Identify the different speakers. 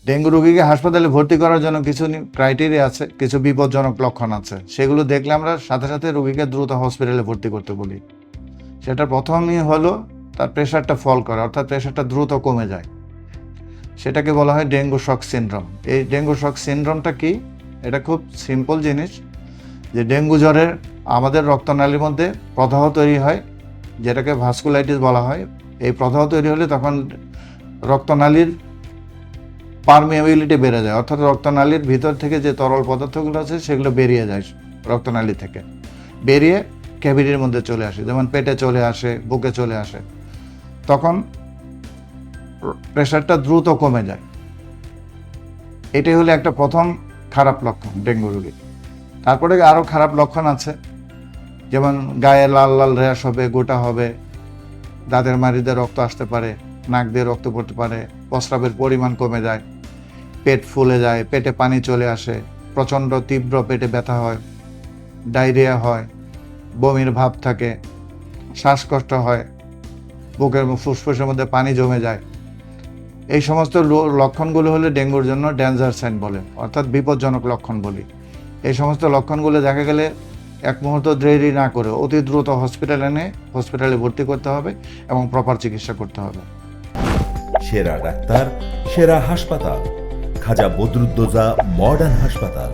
Speaker 1: Dengue রোগীকে হাসপাতালে ভর্তি করার জন্য কিছু ক্রাইটেরিয়া আছে, কিছু বিপজ্জনক লক্ষণ আছে। সেগুলো দেখলে আমরা সাথে সাথে রোগীকে দ্রুত হসপিটালে ভর্তি করতে বলি। সেটা প্রথমই হলো তার প্রেশারটা ফল করে, অর্থাৎ প্রেশারটা দ্রুত কমে যায়। সেটাকে বলা হয় ডেঙ্গু শক সিনড্রোম। এই ডেঙ্গু শক সিনড্রোমটা কি? এটা খুব সিম্পল জিনিস, যে ডেঙ্গু জ্বরের আমাদের রক্তনালীর মধ্যে প্রদাহ তৈরি হয়, যেটাকে ভাস্কুলাইটিস বলা হয়। এই প্রদাহ তৈরি হলে তখন রক্তনালীর পারমিয়াবিলিটি বেড়ে যায়, অর্থাৎ রক্তনালীর ভিতর থেকে যে তরল পদার্থগুলো আছে সেগুলো বেরিয়ে যায় রক্তনালী থেকে, বেরিয়ে ক্যাভিটির মধ্যে চলে আসে, যেমন পেটে চলে আসে, বুকে চলে আসে। তখন প্রেশারটা দ্রুত কমে যায়। এটাই হলো একটা প্রথম খারাপ লক্ষণ ডেঙ্গু রোগীর। তারপরে আরও খারাপ লক্ষণ আছে, যেমন গায়ে লাল লাল র্যাশ হবে, গোটা হবে, দাঁতের মাড়িতে রক্ত আসতে পারে, নাক দিয়ে রক্ত পড়তে পারে, প্রস্রাবের পরিমাণ কমে যায়, পেট ফুলে যায়, পেটে পানি চলে আসে, প্রচণ্ড তীব্র পেটে ব্যথা হয়, ডায়রিয়া হয়, বমির ভাব থাকে, শ্বাসকষ্ট হয়, বুকের ফুসফুসের মধ্যে পানি জমে যায়। এই সমস্ত লক্ষণগুলো হলে ডেঙ্গুর জন্য ডেঞ্জার সাইন বলে, অর্থাৎ বিপজ্জনক লক্ষণ বলি। এই সমস্ত লক্ষণগুলো দেখা গেলে এক মুহূর্ত দেরি না করে অতি দ্রুত হসপিটালে ভর্তি করতে হবে এবং প্রপার চিকিৎসা করতে হবে।
Speaker 2: সেরা ডাক্তার, সেরা হাসপাতাল, খাজা বদরুদ্দোজা মডার্ন হাসপাতাল।